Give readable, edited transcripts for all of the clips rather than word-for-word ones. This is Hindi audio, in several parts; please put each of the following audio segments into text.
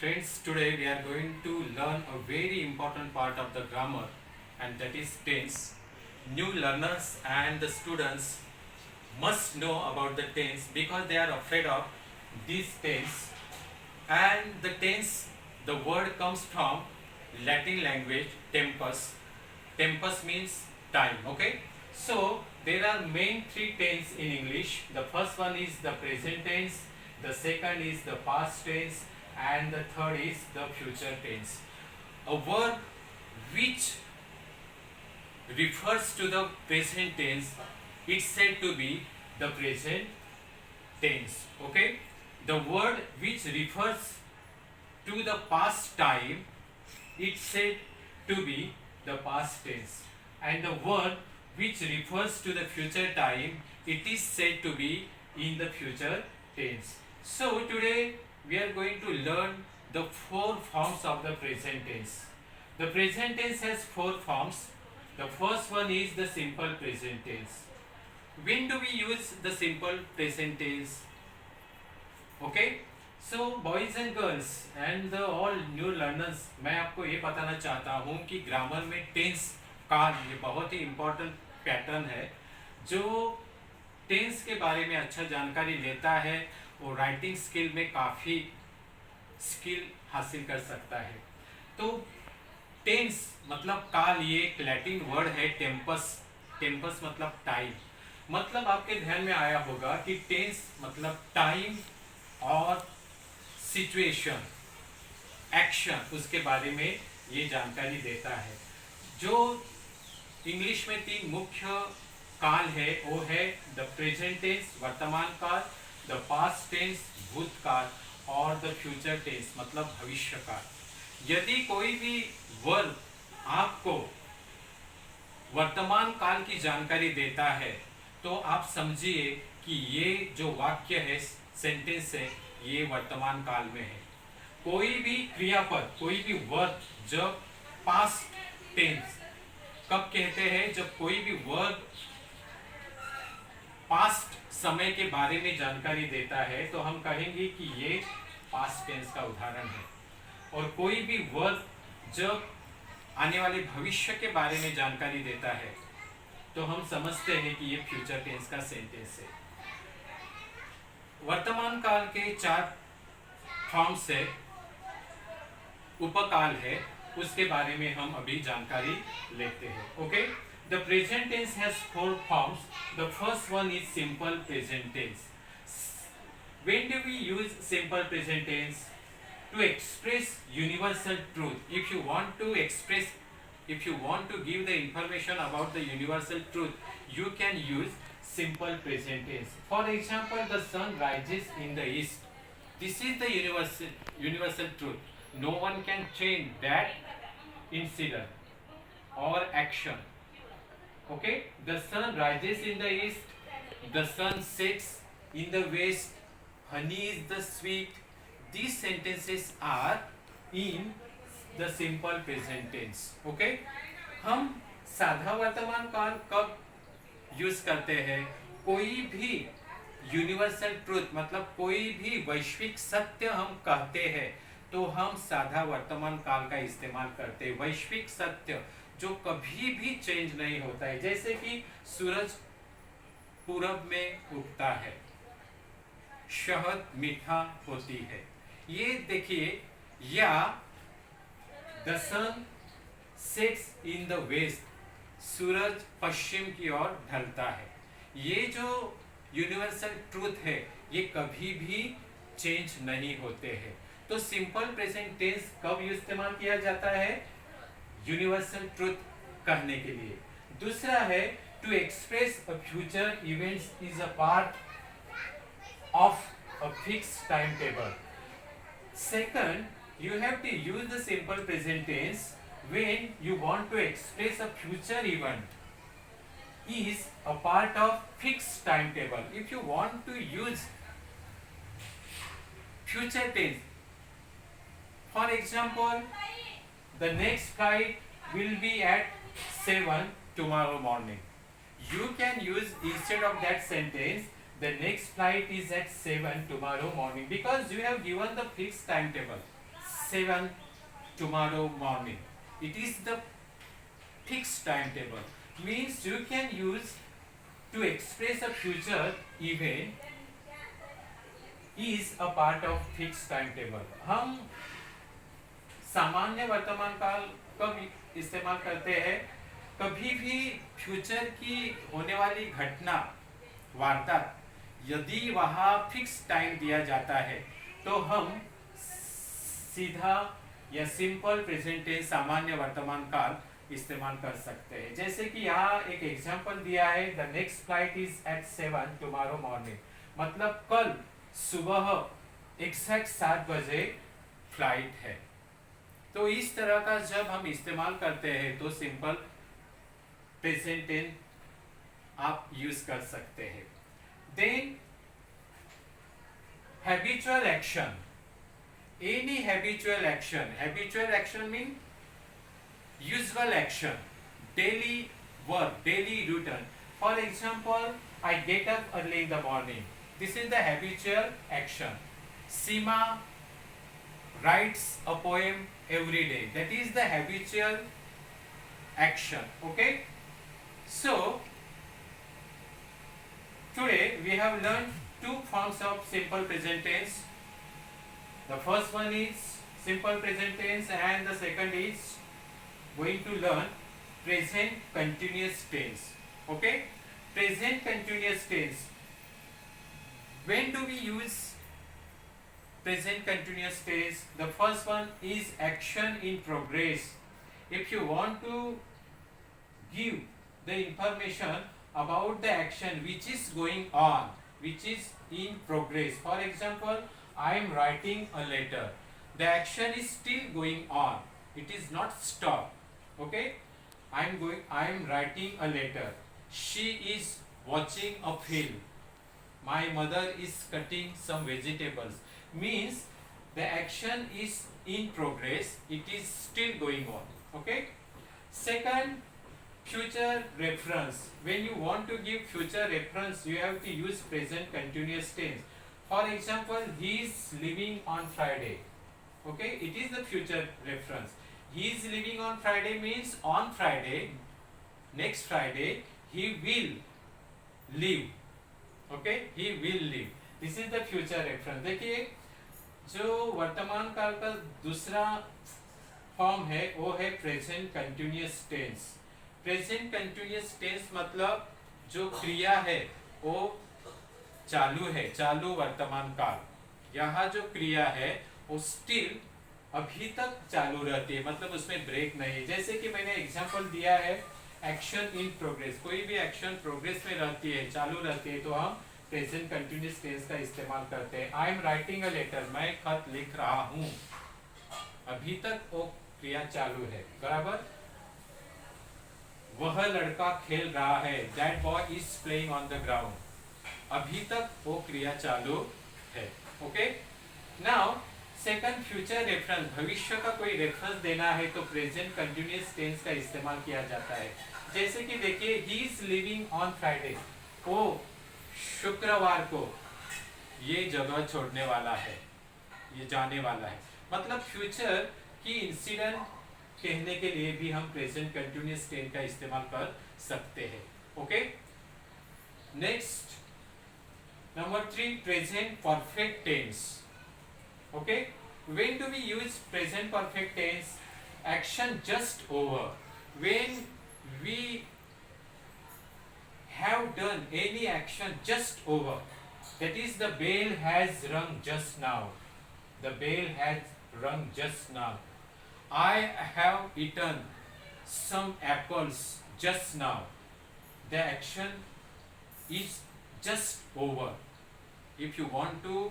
Friends, today we are going to learn a very important part of the grammar, and that is tense. New learners and the students must know about the tense because they are afraid of this tense. And the tense, the word comes from Latin language tempus. Tempus means time, okay? So there are main three tense in English. The first one is the present tense, the second is the past tense, and the third is the future tense. A verb which refers to the present tense, it's said to be the present tense, okay? The word which refers to the past time, it's said to be the past tense, and the word which refers to the future time, it is said to be in the future tense. So today we are going to learn the four forms of the present tense. The present tense has four forms. The first one is the simple present tense. When do we use the simple present tense? Okay, so boys and girls and the all new learners, मैं आपको ये बताना चाहता हूँ कि ग्रामर में टेंस का ये बहुत ही इम्पोर्टेंट पैटर्न है. जो टेंस के बारे में अच्छा जानकारी लेता है वो राइटिंग स्किल में काफ़ी स्किल हासिल कर सकता है. तो टेंस मतलब काल, ये एक लैटिन वर्ड है टेम्पस. टेम्पस मतलब टाइम. मतलब आपके ध्यान में आया होगा कि टेंस मतलब टाइम और सिचुएशन, एक्शन, उसके बारे में ये जानकारी देता है. जो इंग्लिश में तीन मुख्य काल है वो है द प्रेजेंट टेंस वर्तमान काल, द पास्ट टेंस भूतकाल और द फ्यूचर टेंस मतलब भविष्य काल. यदि कोई भी वर्ब आपको वर्तमान काल की जानकारी देता है तो आप समझिए कि ये जो वाक्य है, सेंटेंस है, ये वर्तमान काल में है. कोई भी क्रियापद, कोई भी वर्ब जब पास्ट टेंस कब कहते हैं, जब कोई भी वर्ब पास्ट समय के बारे में जानकारी देता है तो हम कहेंगे कि ये पास्ट टेंस का उदाहरण है. और कोई भी वर्ब जब आने वाले भविष्य के बारे में जानकारी देता है तो हम समझते हैं कि ये फ्यूचर टेंस का सेंटेंस है. वर्तमान काल के चार फॉर्म्स है, उपकाल है, उसके बारे में हम अभी जानकारी लेते हैं. Okay, the present tense has four forms. The first one is simple present tense. When do we use simple present tense? To express universal truth. If you want to express, if you want to give the information about the universal truth, you can use simple present tense. For example, the sun rises in the east. This is the universal truth. No one can change that incident or action. Okay, the sun rises in the east, the sun sets in the west, honey is the sweet. These sentences are in the simple present tense. Okay, हम साधा वर्तमान काल कब यूज करते हैं? कोई भी यूनिवर्सल ट्रूथ मतलब कोई भी वैश्विक सत्य हम कहते हैं तो हम साधा वर्तमान काल का इस्तेमाल करते हैं. वैश्विक सत्य जो कभी भी चेंज नहीं होता है, जैसे कि सूरज पूरब में उगता है, शहद मीठा होती है, ये देखिए, या the sun sets in the west, सूरज पश्चिम की ओर ढलता है. ये जो यूनिवर्सल ट्रूथ है ये कभी भी चेंज नहीं होते हैं. तो सिंपल प्रेजेंट टेंस कब इस्तेमाल किया जाता है? यूनिवर्सल ट्रूथ कहने के लिए. दूसरा है to express a future events is a part of a fixed time table. Second, you have to use the simple present tense when you want to express a future event is a part of fixed timetable. If you want to use future tense, for example, the next flight will be at 7 tomorrow morning. You can use instead of that sentence, the next flight is at 7 tomorrow morning, because you have given the fixed timetable 7 tomorrow morning. It is the fixed timetable. Means you can use to express a future event is a part of fixed timetable. हम सामान्य वर्तमान काल कब इस्तेमाल करते हैं? कभी भी फ्यूचर की होने वाली घटना वार्ता यदि वहाँ फिक्स टाइम दिया जाता है तो हम सीधा या सिंपल प्रेजेंट टेंस सामान्य वर्तमान काल इस्तेमाल कर सकते हैं। जैसे कि यहाँ एक एग्जांपल दिया है, the next flight is at 7 tomorrow morning, मतलब कल सुबह एग्जैक्ट 7 बजे फ्लाइट है। तो इस तरह का जब हम इस्तेमाल करते हैं तो सिंपल प्रेजेंट टेंस आप यूज कर सकते हैं। Then habitual action, any habitual action mean usual action, daily work, daily routine. For example, I get up early in the morning. This is the habitual action. Seema writes a poem every day. That is the habitual action. Okay? So, today we have learned two forms of simple present tense. The first one is simple present tense and the second is going to learn present continuous tense. Okay? Present continuous tense. When do we use present continuous tense? The first one is action in progress. If you want to give the information about the action which is going on, which is in progress. For example, I am writing a letter. The action is still going on. It is not stopped. Okay, I am writing a letter. She is watching a film. My mother is cutting some vegetables. Means the action is in progress. It is still going on. Okay. Second, future reference. When you want to give future reference, you have to use present continuous tense. For example, he is leaving on Friday. Okay, it is the future reference. He is leaving on Friday means on Friday, next Friday, he will leave. Okay, he will leave. This is the future reference. देखिए जो वर्तमान काल का दूसरा फॉर्म है वो है present continuous tense. Present continuous tense मतलब जो क्रिया है वो चालू है, चालू वर्तमान काल। यहाँ जो क्रिया है वो स्टिल अभी तक चालू रहती है, मतलब उसमें ब्रेक नहीं है। जैसे कि मैंने एग्जांपल दिया है एक्शन इन प्रोग्रेस, कोई भी एक्शन प्रोग्रेस में रहती है, चालू रहती है तो हम प्रेजेंट कंटिन्यूअस टेंस का इस्तेमाल करते हैं। I am writing a letter, मैं खत लिख रहा हूँ, अभी तक वो क्रिया चालू है, बराबर। वह लड़का खेल रहा है, that boy is playing on the ground, अभी तक वो क्रिया चालू है। Okay, now second future reference, भविष्य का कोई रेफरेंस देना है तो प्रेजेंट कंटिन्यूअस टेंस का इस्तेमाल किया जाता है। जैसे कि देखिए he is living on Friday, वो शुक्रवार को ये जगह छोड़ने वाला है, ये जाने वाला है, मतलब फ्यूचर की इंसिडेंट कहने के लिए भी हम प्रेजेंट कंटिन्यूअस टेंस का इस्तेमाल कर सकते हैं। Okay, next number 3, present perfect tense. Okay, when do we use present perfect tense? Action just over. When we have done any action just over, that is the bell has rung just now. The bell has rung just now. I have eaten some apples just now. The action is just over. If you want to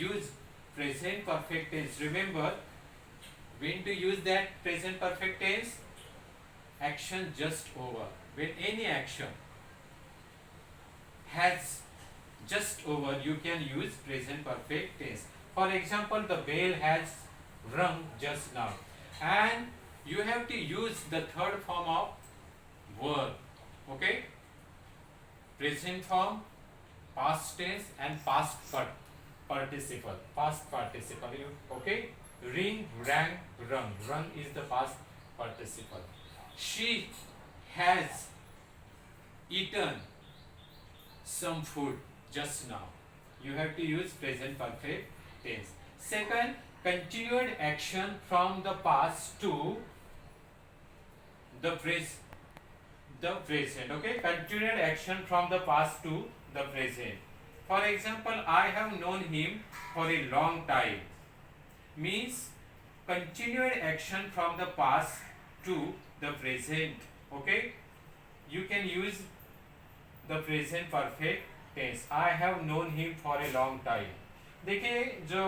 use present perfect tense, remember when to use that present perfect tense? Action just over. When any action has just over, you can use present perfect tense. For example, the bell has rung just now, and you have to use the third form of verb. Okay, present form, past tense and past participle. Okay, Ring, rang, rung. Rung is the past participle. She has eaten some food just now. You have to use present perfect tense. Second, continued action from the past to the present. Okay, continued action from the past to the present. For example, I have known him for a long time means continued action from the past to the present. Okay, you can use the present perfect tense. I have known him for a long time. देखिए जो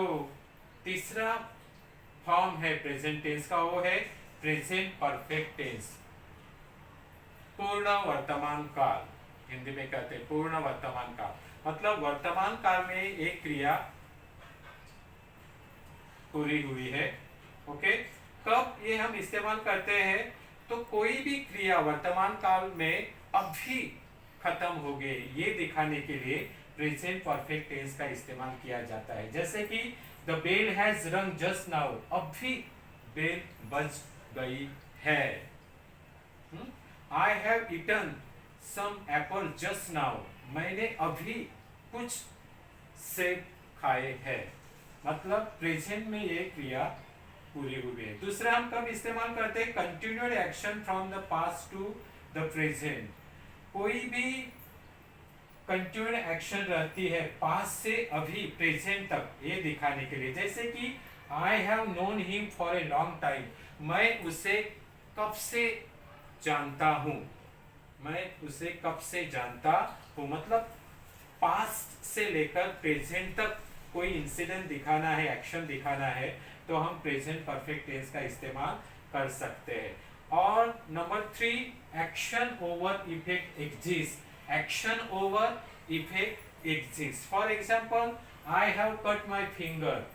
तीसरा फॉर्म है प्रेजेंट टेंस का वो है प्रेजेंट परफेक्ट टेंस. पूर्ण वर्तमान काल हिंदी में कहते हैं पूर्ण वर्तमान काल. मतलब वर्तमान काल में एक क्रिया पूरी हुई है. ओके, कब ये हम इस्तेमाल करते हैं तो कोई भी क्रिया वर्तमान काल में अभी खत्म हो गए ये दिखाने के लिए प्रेजेंट परफेक्ट टेंस का इस्तेमाल किया जाता है. जैसे कि the bell has rung just now, अभी बेल बज गई है. I have eaten some apple just now, मैंने अभी कुछ सेब खाए हैं. मतलब प्रेजेंट में ये क्रिया पूरी हुई है. दूसरा हम कब इस्तेमाल करते हैं continued action from the past to the present. कोई भी कंटिन्यूड एक्शन रहती है पास्ट से अभी प्रेजेंट तक ये दिखाने के लिए. जैसे कि आई have known him for a long time, मैं उसे कब से जानता हूं. मैं उसे कब से जानता हूं मतलब पास्ट से लेकर प्रेजेंट तक कोई इंसिडेंट दिखाना है, एक्शन दिखाना है तो हम प्रेजेंट परफेक्ट टेंस का इस्तेमाल कर सकते हैं. और number 3, action over effect exist. Action over effect exist. For example, I have cut my finger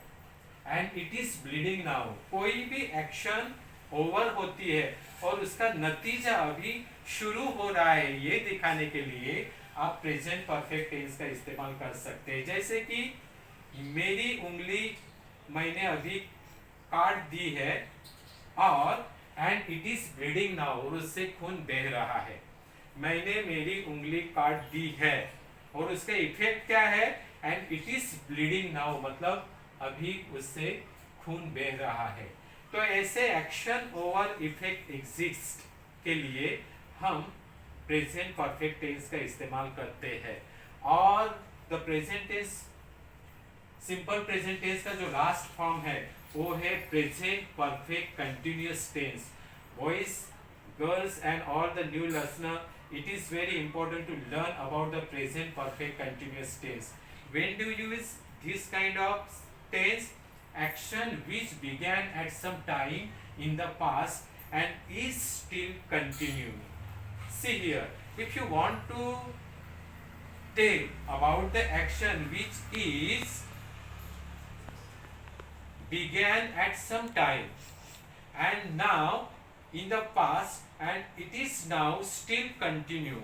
and it is bleeding now. कोई भी एक्शन ओवर होती है और उसका नतीजा अभी शुरू हो रहा है ये दिखाने के लिए आप प्रेजेंट परफेक्ट टेंस का इस्तेमाल कर सकते हैं. जैसे कि मेरी उंगली मैंने अभी काट दी है और and it is bleeding now, और उससे खून बह रहा है. मैंने मेरी उंगली काट दी है और उसका इफेक्ट क्या है and it is bleeding now मतलब अभी उससे खून बह रहा है. तो ऐसे एक्शन ओवर इफेक्ट एग्जिस्ट के लिए हम प्रेजेंट परफेक्ट टेंस का इस्तेमाल करते हैं. और the present tense, simple present tense का जो लास्ट फॉर्म है वो है present perfect continuous tense. Boys, girls and all the new listener, it is very important to learn about the present perfect continuous tense. When do you use this kind of tense? Action which began at some time in the past and is still continuing. See here, if you want to tell about the action which is began at some time and now in the past and it is now still continue.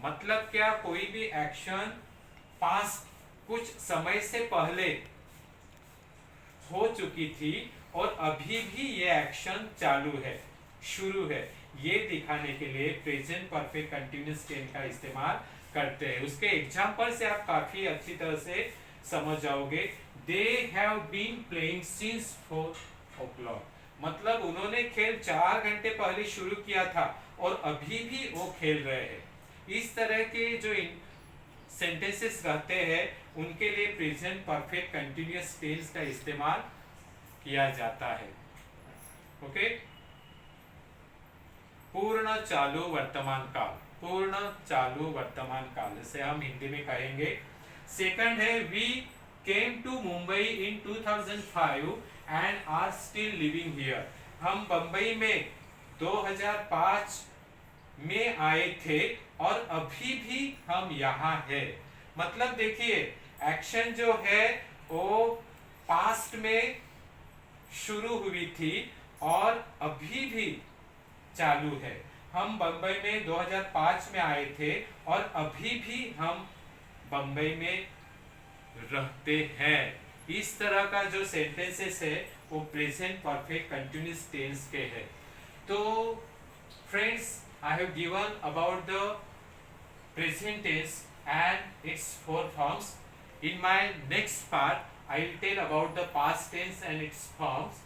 मतलब क्या, कोई भी एक्शन पास्ट कुछ समय से पहले हो चुकी थी और अभी भी ये एक्शन चालू है, शुरू है, ये दिखाने के लिए प्रेजेंट परफेक्ट कंटिन्यूअस टेंस का इस्तेमाल करते हैं. उसके एग्जांपल से आप काफी अच्छी तरह से समझ जाओगे. They have been playing since 4 o'clock. मतलब उन्होंने खेल 4 घंटे पहले शुरू किया था और अभी भी वो खेल रहे हैं. इस तरह के जो सेंटेंसेस रहते हैं उनके लिए प्रेजेंट परफेक्ट कंटिन्यूअस टेंस का इस्तेमाल किया जाता है. ओके, पूर्ण चालू वर्तमान काल. पूर्ण चालू वर्तमान काल जैसे हम हिंदी में कहेंगे. सेकंड है we came to Mumbai in 2005 and are still living here. हम बंबई में 2005 में आए थे और अभी भी हम यहाँ हैं. मतलब देखिए एक्शन जो है वो पास्ट में शुरू हुई थी और अभी भी चालू है. हम बंबई में 2005 में आए थे और अभी भी हम बंबई में रहते हैं. इस तरह का जो सेंटेंसेस है वो प्रेजेंट परफेक्ट कंटिन्यूस टेंस के है। तो friends, I have given about the present tense and its four forms. In my next part, I will tell about the past tense and its forms.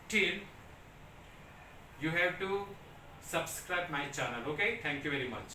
Till you have to subscribe my channel. Okay, thank you very much.